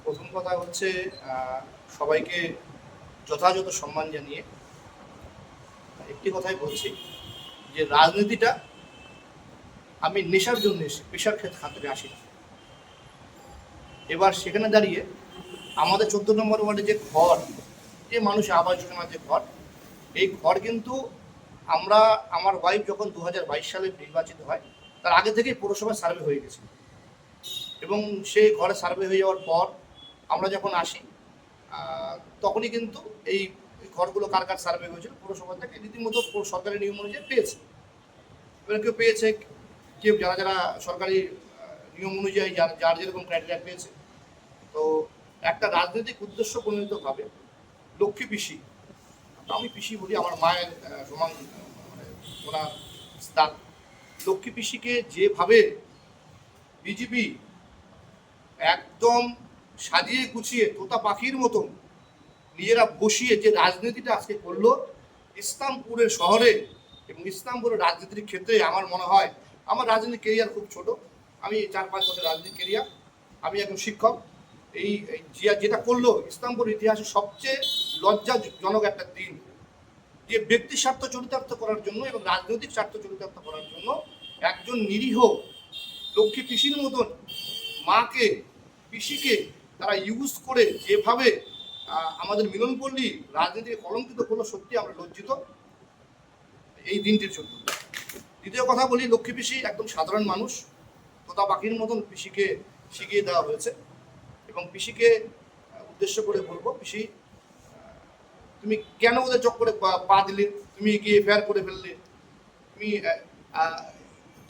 প্রথম কথা হচ্ছে সবাইকে যথাযথ সম্মান জানিয়ে একটি কথাই বলছি যে রাজনীতিটা আমি নেশার জন্য এসে পেশার খাতিরে আসি না। এবার সেখানে দাঁড়িয়ে আমাদের 14 নম্বর ওয়ার্ডে যে ঘর, যে মানুষের আবাস যোজনার যে ঘর, এই ঘর কিন্তু আমার ওয়াইফ যখন 2022 সালে নির্বাচিত হয় তার আগে থেকেই পৌরসভায় সার্ভে হয়ে গেছে এবং সেই ঘরে সার্ভে হয়ে যাওয়ার পর আমরা যখন আসি তখনই কিন্তু এই ঘরগুলো কার কার সার্ভে হয়েছিল পৌরসভা থেকে রীতিমতো সরকারি নিয়ম অনুযায়ী পেয়েছে। এবার কেউ পেয়েছে, কেউ যারা যারা সরকারি নিয়ম অনুযায়ী যার যেরকম ক্রাইটেরিয়া পেয়েছে। তো একটা রাজনৈতিক উদ্দেশ্য প্রণীতভাবে লক্ষ্মী পিসি, আমি পিসি বলি, আমার মায়ের সমান মানে ওনার স্থান, লক্ষ্মী পিসিকে যেভাবে বিজেপি একদম সাজিয়ে গুছিয়ে তোতা পাখির মতন নিজেরা বসিয়ে যে রাজনীতিটা আজকে করলো ইসলামপুরের শহরে এবং ইসলামপুরের রাজনীতির ক্ষেত্রে, আমার মনে হয় আমার রাজনীতি কেরিয়ার খুব ছোট, আমি 4-5 বছর রাজনীতি কেরিয়ার, আমি একজন শিক্ষক। এই যেটা করলো ইসলামপুর ইতিহাসে সবচেয়ে লজ্জাজনক একটা দিন, যে ব্যক্তি স্বার্থ চরিতার্থ করার জন্য এবং রাজনৈতিক স্বার্থ চরিতার্থ করার জন্য একজন নিরীহ লক্ষ্মী পিসির মতন মাকে, পিসিকে তারা ইউজ করে যেভাবে আমাদের মিলনপল্লী রাজনীতিকে কলঙ্কিত করলো, সত্যি আমরা লজ্জিত এই দিনটির জন্য। দ্বিতীয় কথা বলি, লক্ষ্মী পিসি একদম সাধারণ মানুষ, তোতা পাখির মতন পিসিকে শিখিয়ে দেওয়া হয়েছে এবং পিসিকে উদ্দেশ্য করে বলবো, পিসি তুমি কেন ওদের চক্করে পা দিলে, তুমি কি এফআইআর করে ফেললে, তুমি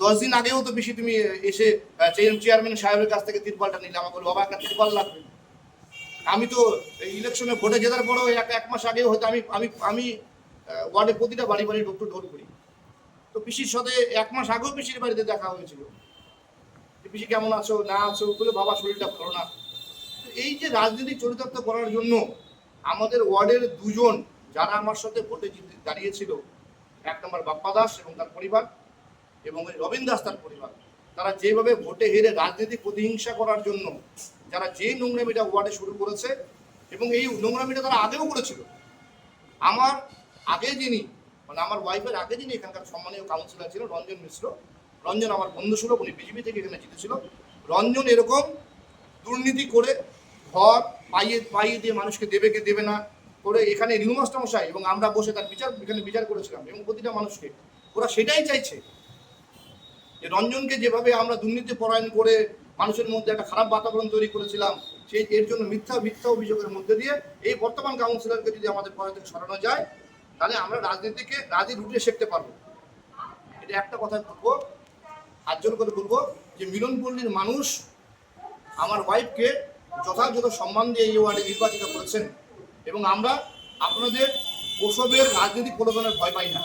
10 দিন আগেও তো পিসি তুমি এসে চেয়ারম্যান সাহেবের কাছ থেকে তিরপালটা নিলে, আমাকে বাবা একটা তিরপাল লাগবে। আমি তো ইলেকশনে ভোটে জেতার পরেও এক মাস আগেও হয়তো আমি ওয়ার্ডে প্রতিটা বাড়ি বাড়ি ঢোল করি। তো পিসির সাথে 1 মাস আগেও পিসির বাড়িতে দেখা হয়েছিল, পিসি কেমন আছো না আছো বলে, বাবা শরীরটা ভালো না। এই যে রাজনীতি চরিতার্থ করার জন্য আমাদের ওয়ার্ডের দুজন যারা আমার সাথে ভোটে দাঁড়িয়েছিল, 1 নম্বর বাপ্পা দাস এবং তার পরিবার এবং রবীন দাস তার পরিবার, তারা যেভাবে ভোটে হেরে রাজনৈতিক প্রতিহিংসা করার জন্য যারা যে নোংরামিটা ওয়ার্ডে শুরু করেছে, এবং এই নোংরামিটা তারা আগেও করেছিল। আমার আগে যিনি মানে আমার ওয়াইফের আগে যিনি এখানকার সম্মানীয় কাউন্সিলর ছিল রঞ্জন মিশ্র, রঞ্জন আমার বন্ধু ছিল, উনি বিজেপি থেকে এখানে জিতেছিল। রঞ্জন এরকম দুর্নীতি করে ঘর পাইয়ে দিয়ে মানুষকে দেবে কে দেবে না করে এখানে নিউ মাস্টার মশাই এবং আমরা বসে তার এখানে বিচার করেছিলাম এবং প্রতিটা মানুষকে ওরা সেটাই চাইছে যে রঞ্জনকে যেভাবে আমরা দুর্নীতি পরায়ণ করে মানুষের মধ্যে একটা খারাপ বাতাবরণ তৈরি করেছিলাম, সেই এর জন্য মিথ্যা অভিযোগের মধ্যে দিয়ে এই বর্তমান কাউন্সিলরকে যদি আমাদের পরে থেকে সরানো যায়, তাহলে আমরা রাজনীতি রুটে শিখতে পারবো। এটা একটা কথা বলবো, হাত জোর করে বলবো যে মিলনপল্লীর মানুষ আমার ওয়াইফকে যথাযথ সম্মান দিয়ে এই ওয়ার্ডে নির্বাচিত করেছেন এবং আমরা আপনাদের ওসবের রাজনীতি প্রলোভনের ভয় পাই না।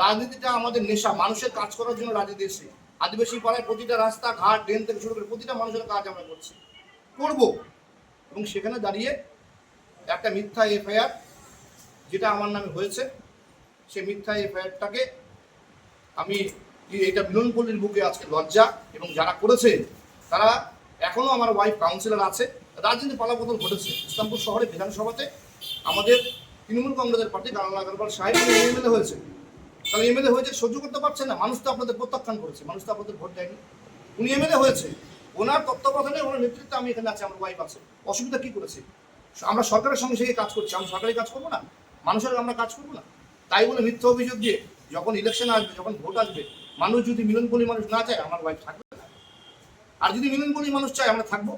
রাজনীতিটা আমাদের নেশা, মানুষের কাজ করার জন্য রাজনীতি এসে আদিবাসী পাড়ায় প্রতিটা রাস্তা ঘাট ড্রেন থেকে শুরু করে প্রতিটা মানুষের কাজ আমরা করবো এবং সেখানে দাঁড়িয়ে একটা মিথ্যা এফআইআর যেটা আমার নামে হয়েছে, সেই মিথ্যা এফআইআরটাকে আমি এটা মিলনপল্লীর বুকে আজকে লজ্জা, এবং যারা করেছে তারা এখনো আমার ওয়াইফ কাউন্সিলর আছে। রাজনীতি পালাবদল ঘটেছে ইসলামপুর শহরে বিধানসভাতে আমাদের তৃণমূল কংগ্রেসের প্রার্থী কানাল আগরওয়াল সাহেব এমএলএ হয়েছে। তাহলে এমএলএ হয়েছে সহ্য করতে পারছে না, মানুষ তো আপনাদের প্রত্যাখ্যান করেছে, মানুষ তো আপনাদের ভোট দেয়নি, উনি এমএলএ হয়েছে, ওনার তত্ত্বাবধানে ওনার নেতৃত্বে আমি এখানে আছি, আমার ওয়াইফ আছে, অসুবিধা কি করেছে? আমরা সরকারের সঙ্গে সঙ্গে কাজ করছি, আমরা সরকারি কাজ করবো না, মানুষের আমরা কাজ করবো না? তাই বলে মিথ্যা অভিযোগ দিয়ে যখন ইলেকশন আসবে, যখন ভোট আসবে, মানুষ যদি মিলনপল্লী মানুষ না চায়, আমার ওয়াইফ থাকবে না। আর যদি মিলনপল্লী মানুষ চায়, আমরা থাকবো।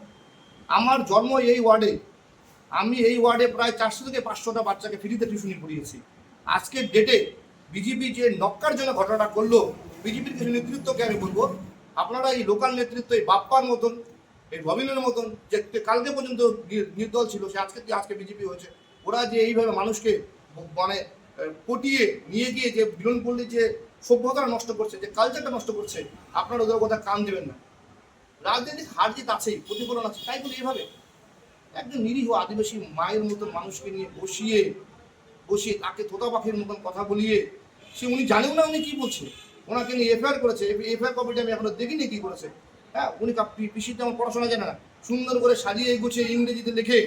আমার জন্ম এই ওয়ার্ডে, আমি এই ওয়ার্ডে প্রায় 400 থেকে 500টা বাচ্চাকে ফ্রিতে টিউশনি পড়িয়েছি। আজকের ডেটে বিজেপি যে নক্কার জন্য ঘটনাটা করলো, বিজেপির কিছু নেতৃত্বকে আমি বলবো, আপনারা এই লোকাল নেতৃত্ব, এই বাপ্পার মতন, এই রবিনের মতন, যে কালকে পর্যন্ত নির্দল ছিল, সে আজকে বিজেপি হয়েছে, ওরা যে এইভাবে মানুষকে মানে পটিয়ে নিয়ে গিয়ে যে মিলনপল্লীর যে সভ্যতা নষ্ট করছে, যে কালচারটা নষ্ট করছে, আপনারা ওদের কথা কান দেবেন না। রাজনৈতিক হার জিত আছেই, প্রতিফলন আছে, তাই বলে এইভাবে একজন নিরীহ আদিবাসী মায়ের মতন মানুষকে নিয়ে বসিয়ে তাকে তোতা পাখির মতন কথা বলিয়ে, উনি জানেও না উনি কি বলছে, ওনাকে নিয়ে এফআইআর করেছে। এফআইআর কপিটা আমি এখনো দেখিনি কি করেছে। হ্যাঁ, উনি পিসিতে আমার পড়াশোনা জানে না, সুন্দর করে সাজিয়ে গুছিয়ে ইংরেজিতে লিখে,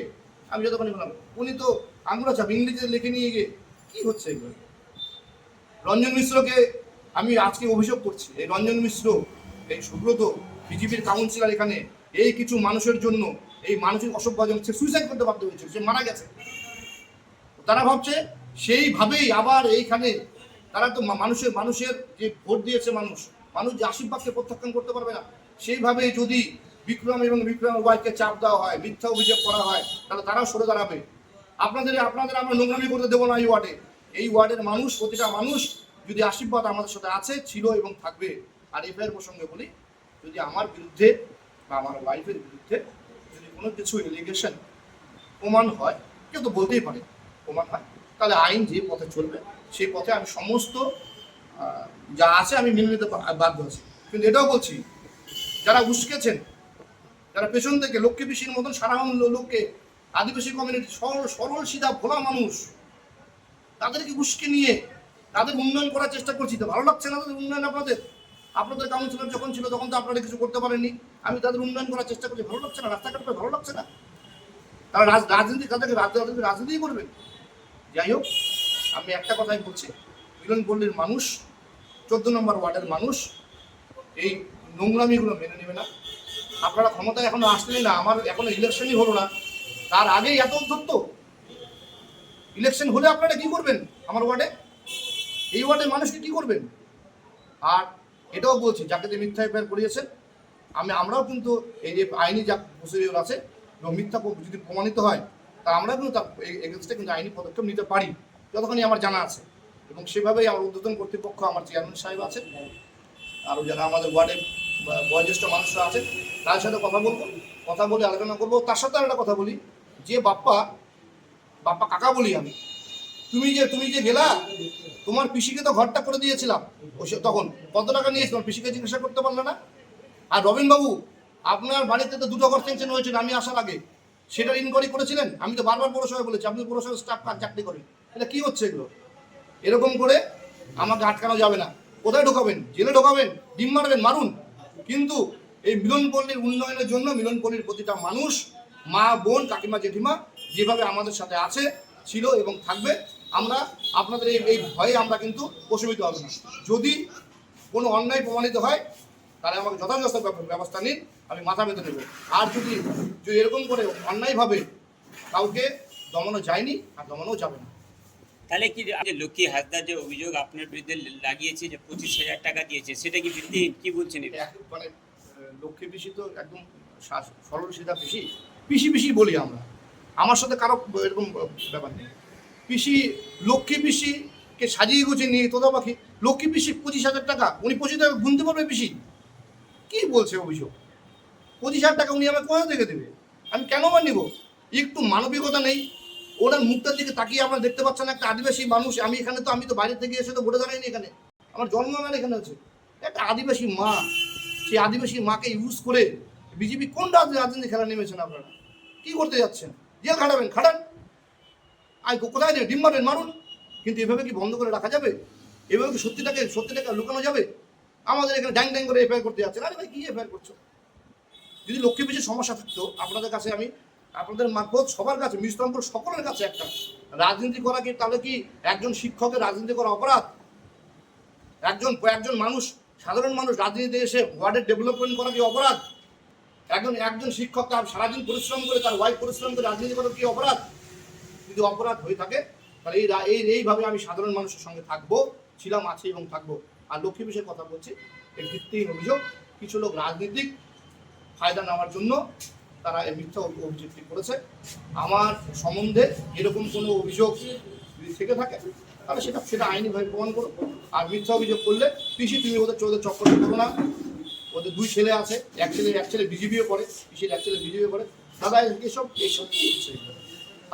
আমি যতক্ষণ বললাম উনি তো আঙুলা চাপ ইংরেজিতে লিখে নিয়ে গিয়ে কি হচ্ছে এগুলো। রঞ্জন মিশ্রকে আমি আজকে অভিযোগ করছি, এই রঞ্জন মিশ্র, এই সুব্রত, বিজেপির কাউন্সিলর এখানে এই কিছু মানুষের জন্য এই মানসিক অসভ্য সে সুইসাইড করতে বাধ্য হয়েছে, সে মারা গেছে। তারা ভাবছে সেইভাবেই আবার এইখানে তারা তো মানুষের যে ভোট দিয়েছে মানুষ যে আশীর্বাদকে প্রত্যাখ্যান করতে পারবে না, সেইভাবেই যদি বিক্রম এবং বিক্রমের ওয়াইফকে চাপ দেওয়া হয়, মিথ্যা অভিযোগ করা হয়, তাহলে তারাও সরে দাঁড়াবে। আপনাদের আমরা নোংরামি করতে দেবো না। এই ওয়ার্ডের মানুষ, প্রতিটা মানুষ যদি আশীর্বাদ আমাদের সাথে আছে, ছিল এবং থাকবে। আর এফআইআর প্রসঙ্গে বলি, যদি আমার বিরুদ্ধে বা আমার ওয়াইফের বিরুদ্ধে যদি কোনো কিছু এলিগেশন প্রমাণ হয়, কেউ তো বলতেই পারে প্রমাণ হয়, তাহলে আইন যে পথে চলবে সেই পথে আমি সমস্ত যা আছে আমি মেনে নিতে বাধ্য আছি। কিন্তু এটাও বলছি, যারা উস্কেছেন, যারা পেছন থেকে লক্ষ্মী পিসির মতন সারা লোককে, আদিবাসী কমিউনিটি সরল সিধা ভোলা মানুষ, তাদেরকে উস্কে নিয়ে তাদের উন্নয়ন করার চেষ্টা করছি। তো ভালো লাগছে না তাদের উন্নয়ন? আপনাদের কাউন্সিলর যখন ছিল তখন তো আপনারা কিছু করতে পারেননি। আমি তাদের উন্নয়ন করার চেষ্টা করছি, ভালো লাগছে না? রাস্তাঘাট করে ভালো লাগছে না? তারা রাজনীতি, তাদেরকে রাজনীতি করবেন। যাই হোক, আমি একটা কথাই বলছি, মিলনপল্লীর মানুষ, 14 নম্বর ওয়ার্ডের মানুষ এই নোংরামিগুলো মেনে নেবে না। আপনারা ক্ষমতায় এখনো আসলেই না, আমার এখনো ইলেকশনই হলো না, তার আগেই এত উদ্ধত্ত। ইলেকশন হলে আপনারা কি করবেন? আমার ওয়ার্ডে, এই ওয়ার্ডের মানুষকে কি করবেন? আর এটাও বলছি, যাকে যে মিথ্যা এফআইআর করিয়েছেন, আমরাও কিন্তু এই যে আইনি যা প্রসিডিওর আছে এবং মিথ্যা যদি প্রমাণিত হয়, তা আমরা কিন্তু তার এগেনস্টে কিন্তু আইনি পদক্ষেপ নিতে পারি, যতখানি আমার জানা আছে। এবং সেভাবেই আমার ঊর্ধ্বতন কর্তৃপক্ষ, আমার চেয়ারম্যান সাহেব আছেন, আরও যারা আমাদের ওয়ার্ডের বয়োজ্যেষ্ঠ মানুষরা আছেন, তাদের সাথে কথা বলে আলোচনা করবো। তার সাথে একটা কথা বলি, যে বাপ্পা কাকা বলি আমি, তুমি যে গেলা, তোমার পিসিকে তো ঘরটা করে দিয়েছিলাম, তখন কত টাকা নিয়েছিলাম পিসিকে জিজ্ঞাসা করতে পারলে না? আর রবীনবাবু, আপনার বাড়িতে তো 2টো ঘর স্যাংশন হয়েছিল আমি আসার আগে, সেটার ইনকোয়ারি করেছিলেন? আমি তো বারবার পৌরসভায় বলেছি, আপনি পৌরসভার স্টাফ চাকরি করেন, এটা কি হচ্ছে এগুলো? এরকম করে আমাকে আটকানো যাবে না। কোথায় ঢোকাবেন? জেলে ঢোকাবেন, ডিম মারবেন, মারুন, কিন্তু এই মিলনপল্লীর উন্নয়নের জন্য মিলনপল্লীর প্রতিটা মানুষ, মা, বোন, কাকিমা, জেঠিমা যেভাবে আমাদের সাথে আছে, ছিল এবং থাকবে, আমরা আপনাদের এই ভয়ে আমরা কিন্তু প্রশমিত হব না। যদি কোনো অন্যায় প্রমাণিত হয়, তাহলে আমাকে যথাযথ ব্যবস্থা নিন, আমি মাথা বেঁধে নেব। আর যদি এরকম করে অন্যায়ভাবে কাউকে দমানো যায়নি, আর দমানো যাবে না। তাহলে কি লক্ষ্মী হাসদার যে অভিযোগ আপনার বিরুদ্ধে লাগিয়েছে যে 25,000 টাকা দিয়েছে, সেটা কি ভিত্তিহীন? কি বলছেন? মানে লক্ষ্মী পিসি তো একদম সরল সিধা পিসি বলি আমরা, আমার সাথে কারো এরকম ব্যাপার নেই। লক্ষ্মী পিসিকে সাজিয়ে গুছিয়ে নিয়ে তোতা পাখি, লক্ষ্মী পিসি 25,000 টাকা, উনি 25 টাকা গুনতে পারবে পিসি? কি বলছে অভিযোগ? 25,000 টাকা উনি আমাকে কোথা থেকে দেবে? আমি কেন নিব? একটু মানবিকতা নেই? ওনার মুখটার দিকে তাকিয়ে আপনারা দেখতে পাচ্ছেন, একটা আদিবাসী মানুষ, আমি তো বাইরে থেকে এসে তো ভোটে দাঁড়াইনি এখানে, আমার জন্ম আমার এখানে হচ্ছে। একটা আদিবাসী মা, সেই আদিবাসী মাকে ইউজ করে বিজেপি কোন রাজনীতি খেলা নেমেছেন আপনারা? কি করতে যাচ্ছেন? জেল খাটান, কোথায় দেবে? ডিম মারবেন, মারুন, কিন্তু এভাবে কি বন্ধ করে রাখা যাবে? এভাবে কি সত্যিটাকে লুকানো যাবে? আমাদের এখানে ড্যাং করে এফআইআর করতে যাচ্ছেন। আরে ভাই, কি এফআইআর করছো? যদি লক্ষ্মী পিসির সমস্যা থাকতো, আপনাদের কাছে আমি, আপনাদের মারফত সবার কাছে, মিশ্রমপুর সকলের কাছে একটা, রাজনীতি করা কি তাহলে কি একজন শিক্ষকের রাজনীতি করা অপরাধ? একজন মানুষ, সাধারণ মানুষ রাজনীতিতে এসে ওয়ার্ডের ডেভেলপমেন্ট করা কি অপরাধ? একজন শিক্ষক তার সারাদিন পরিশ্রম করে, তার ওয়াইফ পরিশ্রম করে রাজনীতি করা কি অপরাধ? যদি অপরাধ হয়ে থাকে, তাহলে এইভাবে আমি সাধারণ মানুষের সঙ্গে থাকবো, ছিলাম, আছি এবং থাকবো। আর লক্ষ্মী পিসির কথা বলছি, এই ভিত্তিহীন অভিযোগ। কিছু লোক রাজনীতিক ফায়দা নেওয়ার জন্য তারা এই মিথ্যা অভিযোগটি করেছে। আমার সম্বন্ধে এরকম কোনো অভিযোগ যদি থেকে থাকে, তাহলে সেটা আইনিভাবে প্রমাণ করো। আর মিথ্যা অভিযোগ করলে পিসি, তুমি ওদের চক্করে করো না। ওদের 2 ছেলে আছে, এক ছেলে বিজেপিও করে, পিসির এক ছেলে বিজেপিও করে। দাদা এসব হচ্ছে।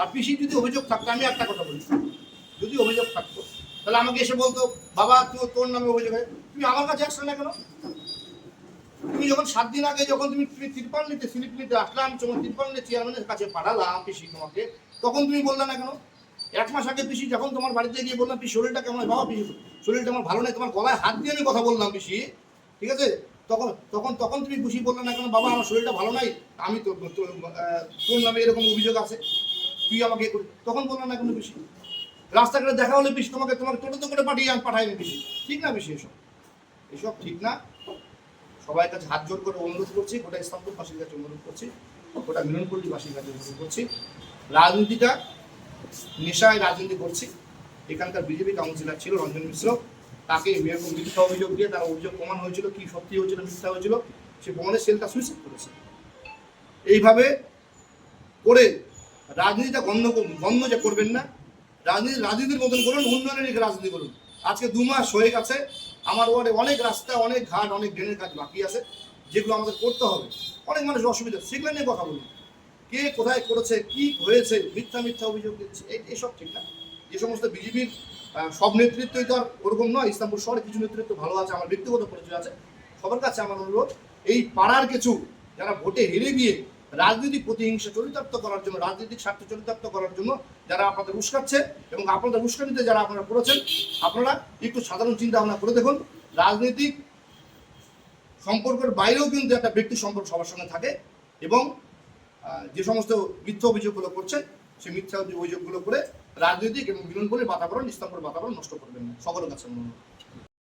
আর পিসির যদি অভিযোগ থাকতো, আমি একটা কথা বলি, যদি অভিযোগ থাকতো তাহলে আমাকে এসে বলতো, বাবা তোর নামে অভিযোগ হয়, তুমি আমার কাছে আসলে না কেন? তুমি যখন 7 দিন আগে যখন তুমি তিরপাল নিতে, স্লিপ নিতে আসলাম, যখন তিরপাল নিতে চেয়ারম্যানের কাছে পাঠালাম পিসি তোমাকে, তখন তুমি বললে না কেন? 1 মাস আগে পিসি যখন তোমার বাড়িতে গিয়ে বললাম, পিসি শরীরটা কেমন? বাবা পিসি শরীরটা আমার ভালো নেই, তোমার গলায় হাত দিয়ে আমি কথা বললাম পিসি, ঠিক আছে? তখন তখন তখন তুমি খুশি বললে না কেন, বাবা আমার শরীরটা ভালো নাই, আমি তো তোর নামে এরকম অভিযোগ আছে, তুই আমাকে এ করি, তখন বললে না কোনো বেশি। রাস্তাঘাটে দেখা হলে বেশি তোমাকে তোমাকে টোটোতে করে পাঠাইনি বেশি, ঠিক না বেশি? এসব এসব ঠিক না। সবাই কাছে হাত জোর করে অনুরোধ করছি, গোটা ইসলামপুরবাসীর কাছে অনুরোধ করছি, গোটা মিলনপল্লীবাসীর কাছে অনুরোধ করছি, রাজনীতিটা নেশায় রাজনীতি করছি। এখানকার বিজেপি কাউন্সিলর ছিল রঞ্জন মিশ্র, তাকে এরকম মিথ্যা অভিযোগ দিয়ে তার অভিযোগ প্রমাণ হয়েছিল, কি সত্যি হয়েছিল মিথ্যা হয়েছিল, সে প্রমাণের সেলটা সুইসাইড করেছে। এইভাবে করে রাজনীতিটা গন্ধ যে করবেন না, রাজনীতির মতন করুন, উন্নয়নের দিকে রাজনীতি করুন। আজকে 2 মাস হয়ে গেছে, আমার ওয়ার্ডে অনেক রাস্তা, অনেক ঘাট, অনেক ড্রেনের কাজ বাকি আছে, যেগুলো আমাদের করতে হবে। অনেক মানুষের অসুবিধা, সেগুলো নিয়ে কথা বলুন। কে কোথায় করেছে, কি হয়েছে, মিথ্যা অভিযোগ দিচ্ছে, এইসব ঠিক না। যে সমস্ত বিজেপির সব নেতৃত্বই তো আর ওরকম নয়, ইসলামপুর শহরে কিছু নেতৃত্ব ভালো আছে, আমার ব্যক্তিগত পরিচয় আছে। সবার কাছে আমার অনুরোধ, এই পাড়ার কিছু যারা ভোটে হেরে গিয়ে রাজনৈতিক প্রতিহিংসা চরিতার্থ করার জন্য, রাজনৈতিক স্বার্থ চরিতার্থ করার জন্য যারা আপনাদের উস্কাচ্ছে, এবং আপনাদের উস্কানিতে যারা আপনারা করেছেন, আপনারা একটু সাধারণ চিন্তা ভাবনা করে দেখুন। রাজনৈতিক সম্পর্কের বাইরেও কিন্তু একটা ব্যক্তি সম্পর্ক সবার সঙ্গে থাকে, এবং যে সমস্ত মিথ্যা অভিযোগগুলো করছেন, সেই মিথ্যা অভিযোগগুলো করে রাজনৈতিক এবং মিলনপল্লীর বাতাবরণ, ইসলামপুরের বাতাবরণ নষ্ট করবেন না। সকলের কাছে অনুরোধ।